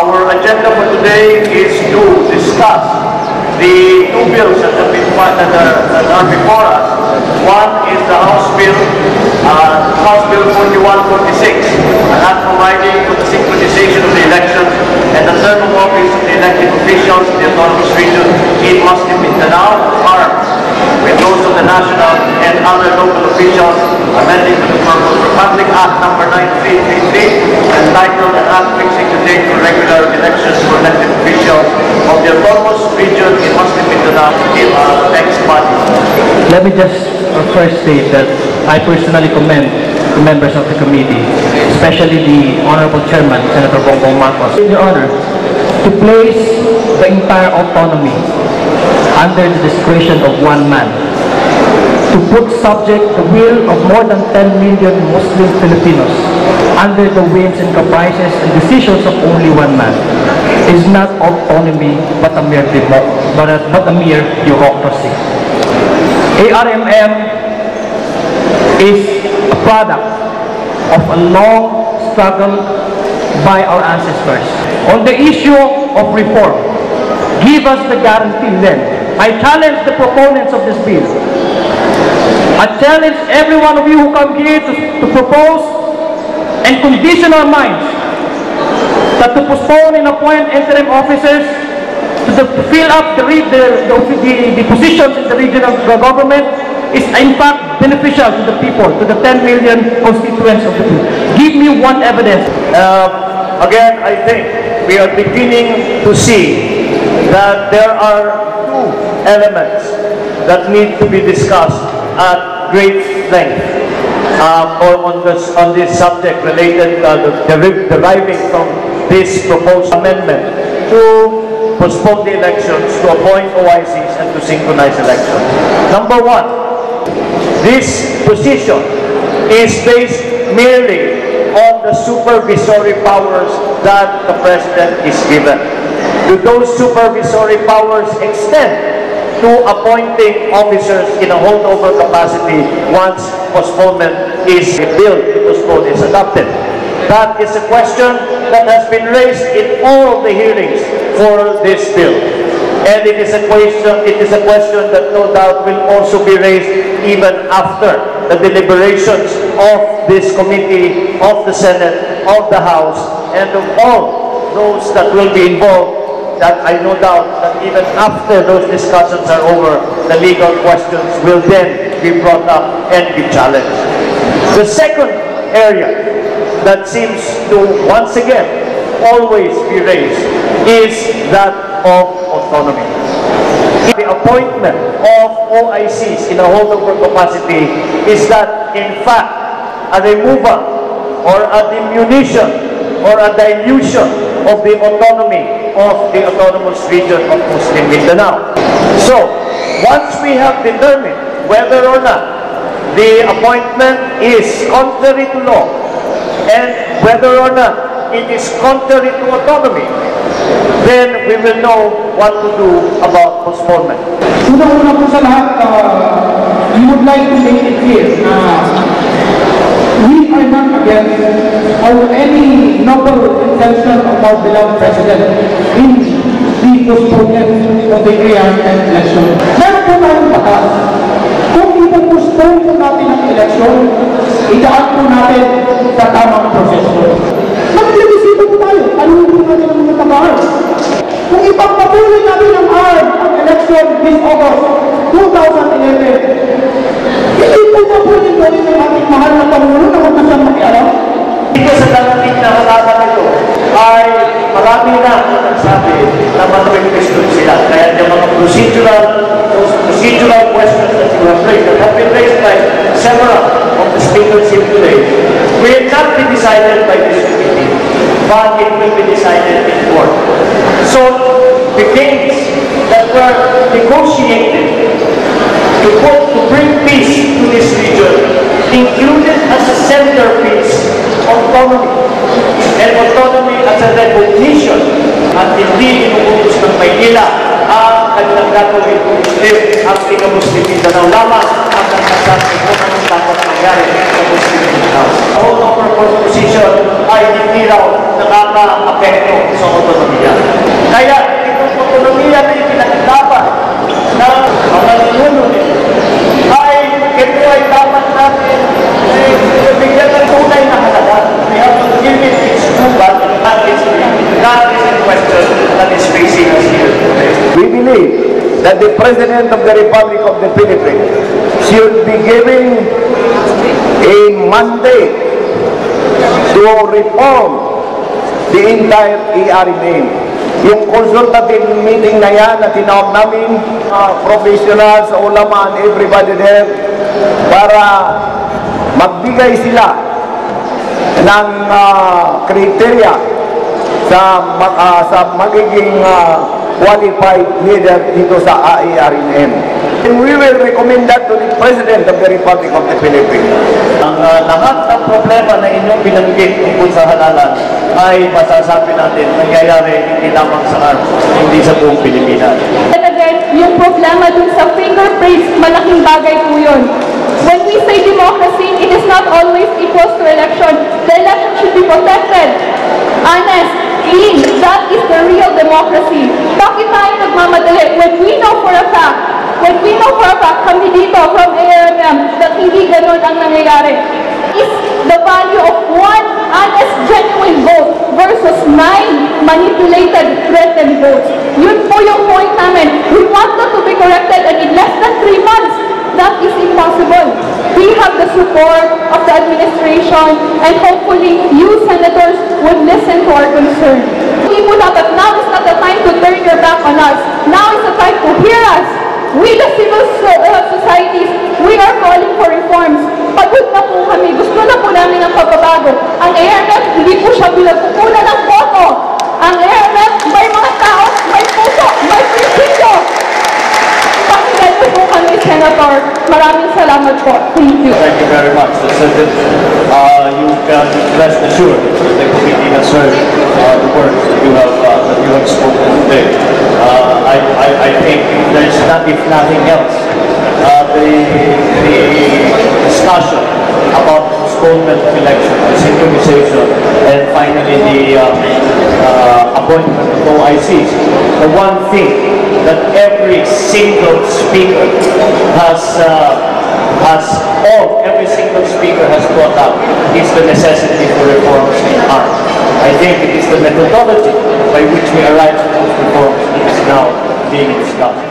Our agenda for today is to discuss the two bills that are before us. One is the House Bill 4146, an act providing for the synchronization of the elections and the term of office of the elected officials in the autonomous region in Muslim Mindanao, armed with those of the national and other local officials, amending to the Republic Act Number 9333, entitled an act fixing the date for regular elections for elected officials of the autonomous region in Muslim Mindanao next month. Let me just first say that I personally commend the members of the committee, especially the Honorable Chairman, Senator Bongbong Marcos, in your honor, to place the entire autonomy under the discretion of one man, to put subject the will of more than 10 million Muslim Filipinos under the whims and caprices and decisions of only one man is not autonomy but a mere bureaucracy. ARMM is a product of a long struggle by our ancestors. On the issue of reform, give us the guarantee then. I challenge the proponents of this bill. I challenge every one of you who come here to propose and condition our minds that to postpone and appoint interim officers to fill up the positions in the regional government is in fact beneficial to the people, to the 10 million constituents of the people. Give me one evidence. Again, I think we are beginning to see that there are two elements that need to be discussed at great length on this subject related deriving from this proposed amendment to postpone the elections, to appoint OICs and to synchronize elections. Number one, this position is based merely on the supervisory powers that the President is given. Do those supervisory powers extend to appointing officers in a holdover capacity once postponement is billed, postponed is adopted? That is a question that has been raised in all the hearings for this bill. And it is a question that no doubt will also be raised even after the deliberations of this committee, of the Senate, of the House, and of all those that will be involved. That I no doubt that even after those discussions are over, the legal questions will then be brought up and be challenged. The second area that seems to once again always be raised is that of autonomy. The appointment of OICs in a holdover capacity is that in fact a removal or a diminution or a dilution of the autonomy of the autonomous region of Muslim Mindanao. So, once we have determined whether or not the appointment is contrary to law and whether or not it is contrary to autonomy, then we will know what to do about postponement. Una-una po sa lahat, we would like to make it clear na we are not against or any noble intention of our beloved President in the postponement of the ARMM election. Meron po tayong batas. Kung ipopostpone po natin ang eleksyon, idaan po natin sa tamang proseso. Mag-plebisito po tayo. Anuhin po natin ang mga tabahan. Kung ipagpatuloy natin ang election this August 2011, hindi po na po yung gawin ng ating mahal na Pangulo na huwag na siyang makialam. Dito sa darating na halaman ito ay marami na nagsabi na mag-question sila. Kaya yung mga procedural questions that you have raised, that have been raised by several of the speakers here today, will not be decided by this committee, but it will be decided in court. So, the gains that were negotiated to bring peace to this region included as a centerpiece autonomy, and autonomy as a recognition at hindi inuutos ng Maynila ang kanilang gagawin if ang Muslim Mindanao lamang ang sabi kung anong dapat mangyari sa Muslim House. Ang no-purpose position ay hindi raw nakaka-apekto sa autonomiya. Kaya itong autonomiya na ipinaglaban ng mga ninuno ay ito ay dapat natin bigyan ng tunay na halaga. We have to give it its due value and its meaning. That is the question that is facing us here today. We believe that the President of the Republic of the Philippines should be given a mandate to reform the entire ERMM. Yung consultative meeting na yan na tinawag namin, professionals, ulama, and everybody there, para magbigay sila ng kriteria sa magiging qualified leader dito sa AERMM. And we will recommend that to the President of the Republic of the Philippines. Ang lahat ng problema na inyong binanggit tungkol sa halalan ay masasabi natin nangyayari hindi lamang sa ARM, hindi sa buong Pilipinas. And again, yung problema dun sa fingerprints, malaking bagay po yun. When we say democracy, it is not always equals to election. The election should be protected, honest, clean. That is the real democracy. Bakit tayo nagmamadali? When we know for a fact, kami dito from ARMM, that hindi ganun ang nangyayari, is the value of one honest, genuine vote versus 9 manipulated, threatened votes. Yun po yung point namin. We want that to be corrected, and in less than 3 months, that is impossible. We have the support of the administration, and hopefully you senators would listen to our concern. We would have, but now is not the time to turn your back on us. Now is the time to hear us. We, the civil societies, we are calling for reforms. Pagod na po kami. Gusto na po namin ng pagbabago. Ang ARMM, hindi po siya pinagkukunan ng boto. Ang ARMM, may mga tao, may puso, may prinsipyo. Pakinggan niyo po kami, Senator. Maraming salamat po. Thank you. Thank you very much. You can rest assured that the committee has heard the words that you have spoken today. I think there's not, if nothing else, the discussion about postponement of election, the synchronization, and finally the appointment of OICs. The one thing that every single speaker every single speaker has brought up is the necessity for reforms in ARM. I think it is the methodology by which we arrive at those reforms that is now being discussed.